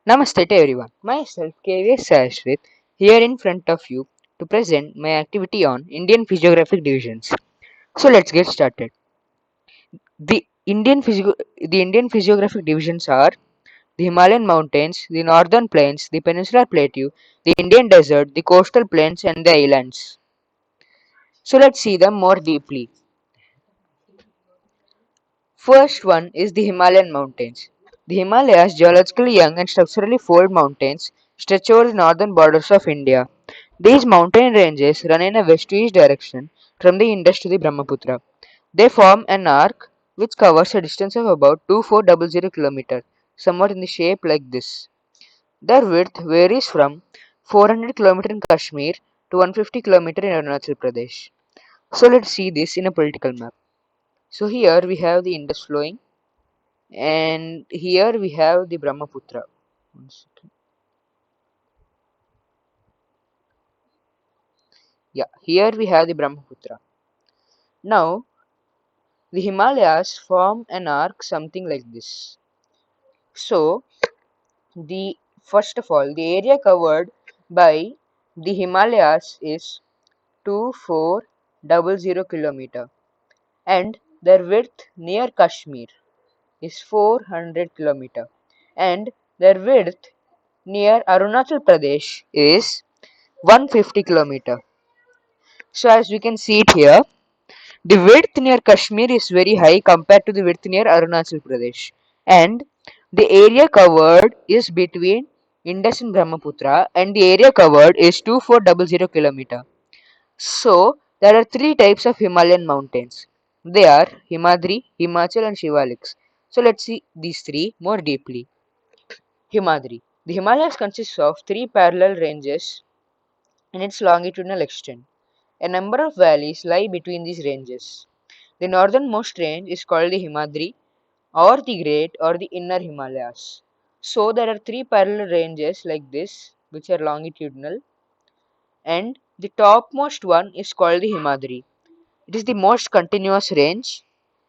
Namaste to everyone. Myself KVS Sashwit here in front of you to present my activity on Indian physiographic divisions. So let's get started. The Indian physiographic divisions are the Himalayan mountains, the northern plains, the peninsular plateau, the Indian desert, the coastal plains and the islands. So let's see them more deeply. First one is the Himalayan mountains. The Himalayas, geologically young and structurally fold mountains, stretch over the northern borders of India. These mountain ranges run in a west to east direction from the Indus to the Brahmaputra. They form an arc which covers a distance of about 2400 km, somewhat in the shape like this. Their width varies from 400 km in Kashmir to 150 km in Arunachal Pradesh. So let's see this in a political map. So here we have the Indus flowing, and here we have the Brahmaputra. One second. Yeah, here we have the Brahmaputra. Now the Himalayas form an arc something like this. So the first of all, the area covered by the Himalayas is 2400 kilometer, and their width near Kashmir is 400 kilometer, and their width near Arunachal Pradesh is 150 kilometer. So as we can see it here, the width near Kashmir is very high compared to the width near Arunachal Pradesh, and the area covered is between Indus and Brahmaputra, and the area covered is 2400 kilometer. So there are three types of Himalayan mountains. They are Himadri, Himachal, and Shivaliks. So let's see these three more deeply. Himadri. The Himalayas consists of three parallel ranges in its longitudinal extent. A number of valleys lie between these ranges. The northernmost range is called the Himadri, or the Great, or the Inner Himalayas. So there are three parallel ranges like this, which are longitudinal, and the topmost one is called the Himadri. It is the most continuous range.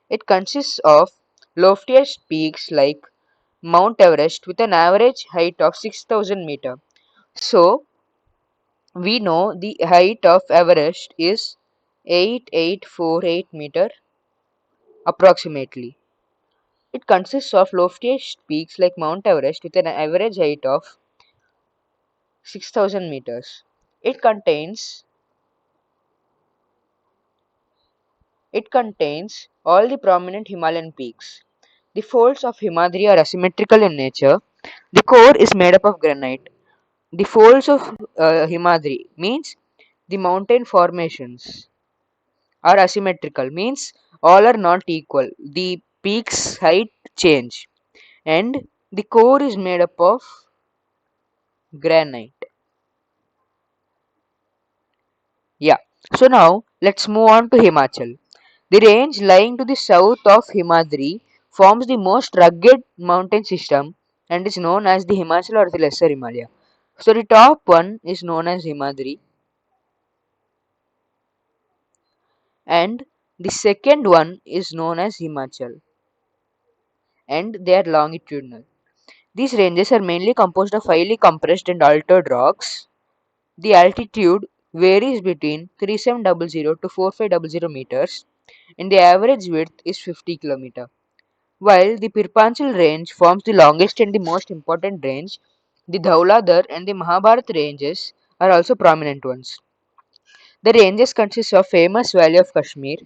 It consists of loftiest peaks like Mount Everest with an average height of 6000 meter. So we know the height of Everest is 8848 meter approximately. It consists of loftiest peaks like Mount Everest with an average height of 6000 meters. It contains it contains all the prominent Himalayan peaks. The folds of Himadri are asymmetrical in nature. The core is made up of granite. The folds of Himadri means the mountain formations are asymmetrical, means all are not equal. The peak's height change, and the core is made up of granite. Yeah. So now let's move on to Himachal. The range lying to the south of Himadri forms the most rugged mountain system and is known as the Himachal or the Lesser Himalaya. So the top one is known as Himadri, and the second one is known as Himachal, and they are longitudinal. These ranges are mainly composed of highly compressed and altered rocks. The altitude varies between 3700 to 4500 meters, and the average width is 50 km. While the Pirpanchal range forms the longest and the most important range, the Dhauladhar and the Mahabharat ranges are also prominent ones. The ranges consist of famous valley of Kashmir,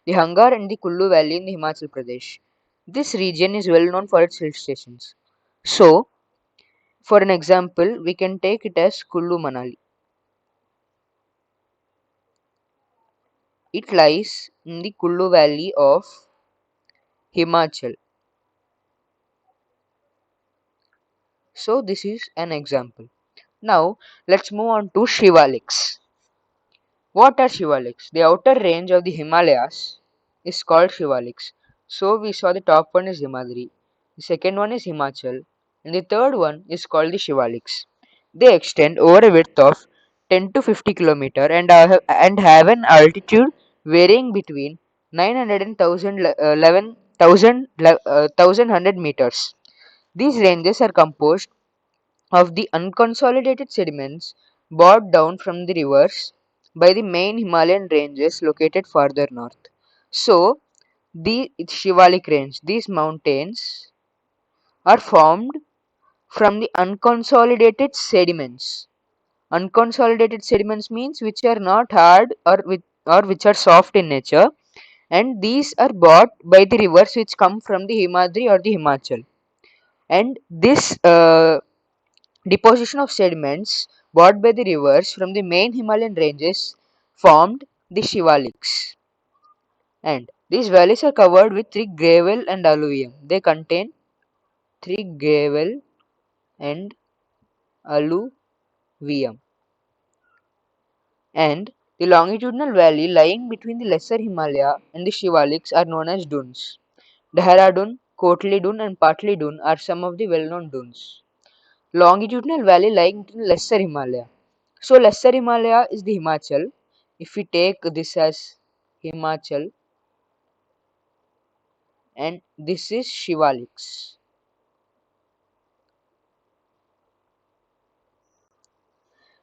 the Hangar and the Kullu valley in the Himachal Pradesh. This region is well known for its hill stations. So, for an example, we can take it as Kullu Manali. It lies in the Kullu valley of Himachal. So, this is an example. Now, let's move on to Shivaliks. What are Shivaliks? The outer range of the Himalayas is called Shivaliks. So we saw the top one is Himadri, the second one is Himachal, and the third one is called the Shivaliks. They extend over a width of 10 to 50 km and have an altitude varying between 900 and 1100 meters. These ranges are composed of the unconsolidated sediments brought down from the rivers by the main Himalayan ranges located farther north. So, the Shivalik range, these mountains are formed from the unconsolidated sediments. Unconsolidated sediments means which are not hard or which are soft in nature, and these are brought by the rivers which come from the Himadri or the Himachal. And this deposition of sediments brought by the rivers from the main Himalayan ranges formed the Shivaliks. And these valleys are covered with thick gravel and alluvium. They contain thick gravel and alluvium. And the longitudinal valley lying between the Lesser Himalaya and the Shivaliks are known as dunes. Dehradun, Kotli Dun and Patli Dun are some of the well-known dunes. Longitudinal valley lying between Lesser Himalaya. So Lesser Himalaya is the Himachal. If we take this as Himachal and this is Shivaliks.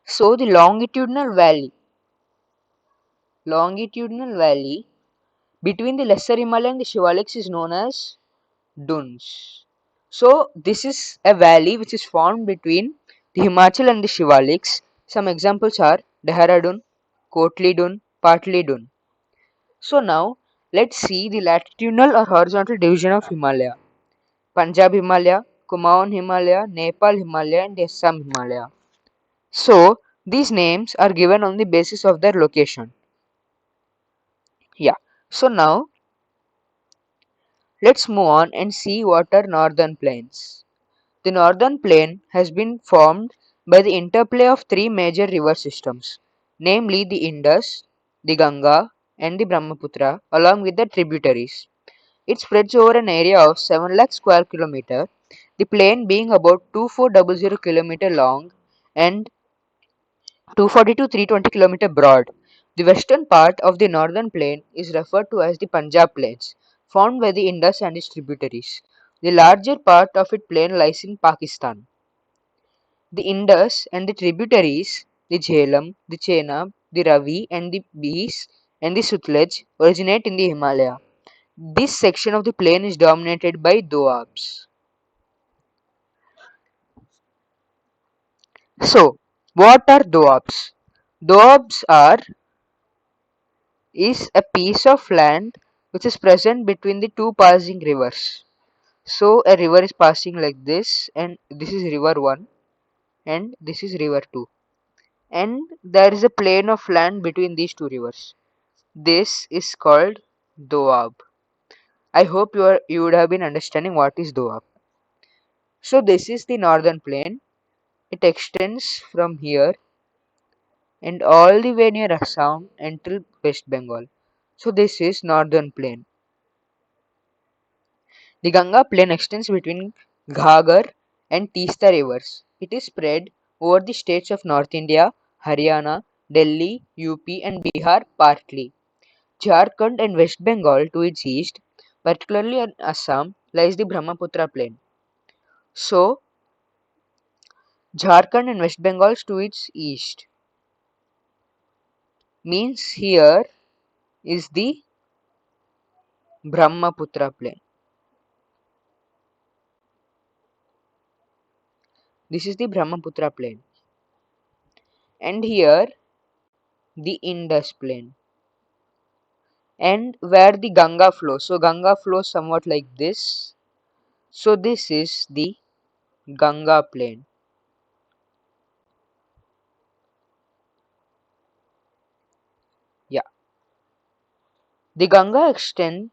So the longitudinal valley between the Lesser Himalaya and the Shivaliks is known as dunes. So this is a valley which is formed between the Himachal and the Shivaliks. Some examples are Dehradun, Kotli Dun, Patli Dun. So now let's see the latitudinal or horizontal division of Himalaya. Punjab Himalaya, Kumaon Himalaya, Nepal Himalaya and Assam Himalaya. So these names are given on the basis of their location. Yeah. So now let's move on and see what are northern plains. The northern plain has been formed by the interplay of three major river systems, namely the Indus, the Ganga, and the Brahmaputra, along with their tributaries. It spreads over an area of 7 lakh square kilometer, the plain being about 2400 km long and 242 320 km broad. The western part of the northern plain is referred to as the Punjab Plains, formed by the Indus and its tributaries. The larger part of its plain lies in Pakistan. The Indus and the tributaries, the Jhelum, the Chenab, the Ravi, and the Beas and the Sutlej, originate in the Himalaya. This section of the plain is dominated by doabs. So, what are doabs? Doabs are is a piece of land which is present between the two passing rivers. So, a river is passing like this, and this is river 1, and this is river 2, and there is a plain of land between these two rivers. This is called doab. I hope you would have been understanding what is doab. So, this is the northern plain. It extends from here and all the way near Assam until West Bengal. So this is northern plain. The Ganga plain extends between Ghagar and Teesta rivers. It is spread over the states of North India, Haryana, Delhi, UP and Bihar partly. Jharkhand and West Bengal to its east, particularly in Assam, lies the Brahmaputra plain. So Jharkhand and West Bengal to its east means here is the Brahmaputra plain. This is the Brahmaputra plain. And here the Indus plain. And where the Ganga flows. So Ganga flows somewhat like this. So this is the Ganga plain. Yeah. The Ganga extends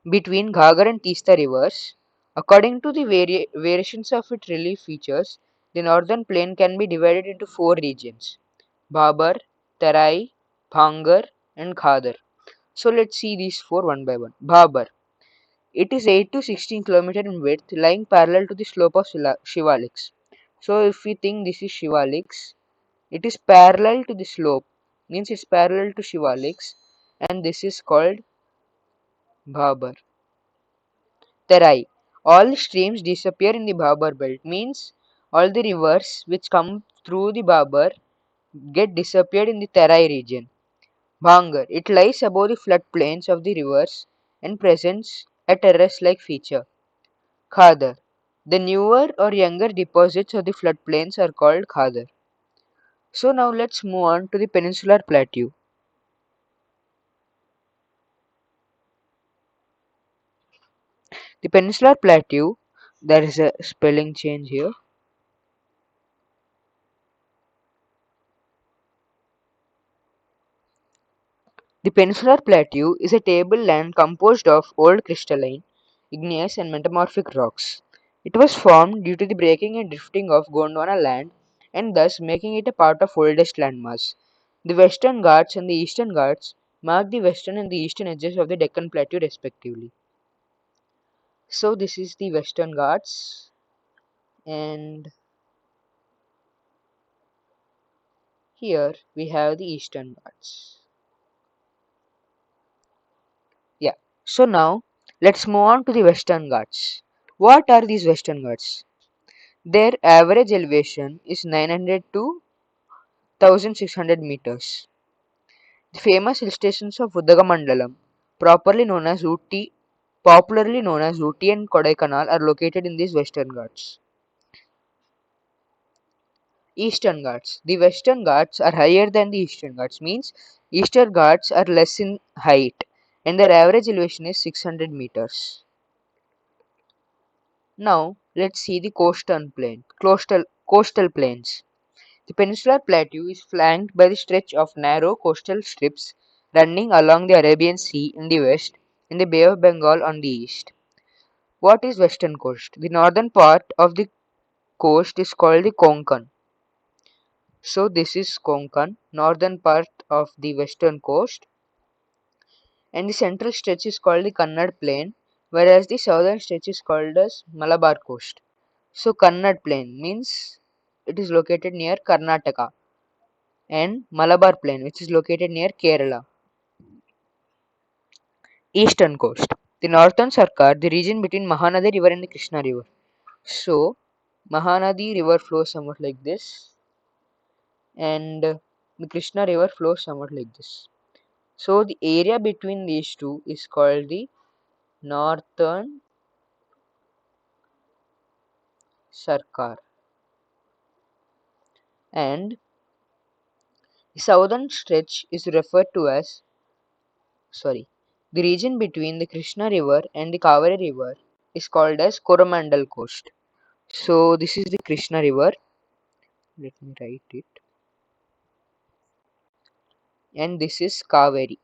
between Ghagar and Teesta rivers. According to the variations of its relief features, the northern plain can be divided into four regions: Bhabar, Tarai, Bhangar, and Khadar. So let's see these four one by one. Bhabar. It is 8 to 16 km in width, lying parallel to the slope of Shivaliks. So if we think this is Shivaliks, it is parallel to the slope, means it's parallel to Shivaliks, and this is called Bhabar. Terai. All streams disappear in the Bhabar belt, means All the rivers which come through the Babar get disappeared in the Terai region. Bhangar. It lies above the floodplains of the rivers and presents a terrace-like feature. Khadar. The newer or younger deposits of the floodplains are called Khadar. So now let's move on to the peninsular plateau. The peninsular plateau, there is a spelling change here. The peninsular plateau is a tableland composed of old crystalline, igneous and metamorphic rocks. It was formed due to the breaking and drifting of Gondwana land and thus making it a part of oldest landmass. The Western Ghats and the Eastern Ghats mark the western and the eastern edges of the Deccan Plateau respectively. So this is the Western Ghats, and here we have the Eastern Ghats. Yeah. So now let's move on to the Western Ghats. What are these Western Ghats? Their average elevation is 900 to 1600 meters. The famous hill stations of Udagamandalam, properly known as Ooty, popularly known as Ooty and Kodaikanal, are located in these Western Ghats. Eastern Ghats. The Western Ghats are higher than the Eastern Ghats, means Eastern Ghats are less in height and their average elevation is 600 meters. Now let's see the coastal plains. The peninsular plateau is flanked by the stretch of narrow coastal strips running along the Arabian Sea in the west and the Bay of Bengal on the east. What is western coast? The northern part of the coast is called the Konkan. So this is Konkan, northern part of the western coast, and the central stretch is called the Kannad Plain, whereas the southern stretch is called as Malabar coast. So Kannad Plain means it is located near Karnataka, and Malabar Plain, which is located near Kerala. Eastern coast. The northern Sarkar, the region between Mahanadi River and the Krishna River. So, Mahanadi River flows somewhat like this, and the Krishna River flows somewhat like this. So, the area between these two is called the northern Sarkar, and the southern stretch is referred to as sorry, the region between the Krishna River and the Kaveri River is called as Coromandel Coast. So this is the Krishna River. Let me write it. And this is Kaveri.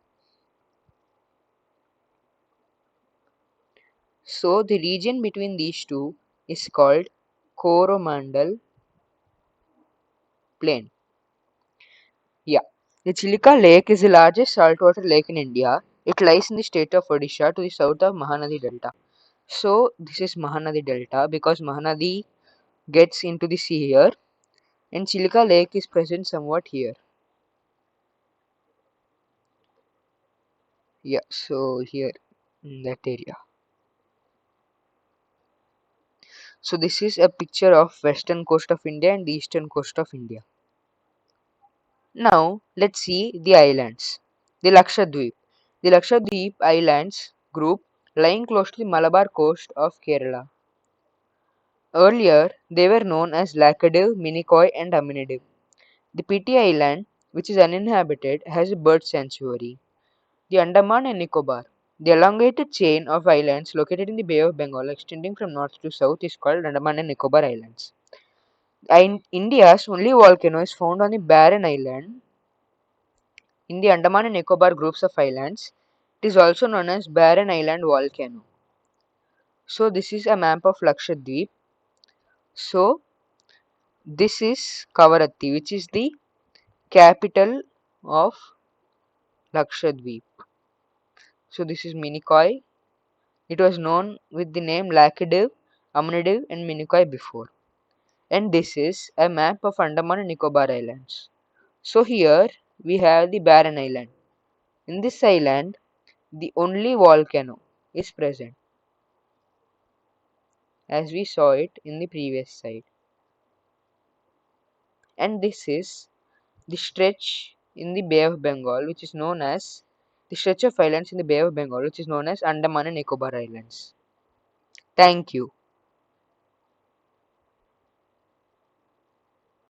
So the region between these two is called Coromandel Plain. Yeah. The Chilika Lake is the largest saltwater lake in India. It lies in the state of Odisha to the south of Mahanadi Delta. So this is Mahanadi Delta because Mahanadi gets into the sea here, and Chilika Lake is present somewhat here. Yeah, so here in that area. So this is a picture of western coast of India and the eastern coast of India. Now let's see the islands. The Lakshadweep. The Lakshadweep Islands group lying close to the Malabar coast of Kerala. Earlier they were known as Laccadive, Minicoy and Aminative. The Piti Island, which is uninhabited, has a bird sanctuary. The Andaman and Nicobar. The elongated chain of islands located in the Bay of Bengal extending from north to south is called Andaman and Nicobar Islands. India's only volcano is found on the barren island in the Andaman and Nicobar groups of islands. It is also known as Barren Island Volcano. So this is a map of Lakshadweep. So this is Kavaratti, which is the capital of Lakshadweep. So this is Minicoy. It was known with the name Laccadive, Amunidive and Minicoy before. And this is a map of Andaman and Nicobar Islands. So here we have the barren island. In this island, the only volcano is present, as we saw it in the previous slide. and this is the stretch in the Bay of Bengal, which is known as the stretch of islands in the Bay of Bengal, which is known as Andaman and Nicobar Islands. Thank you.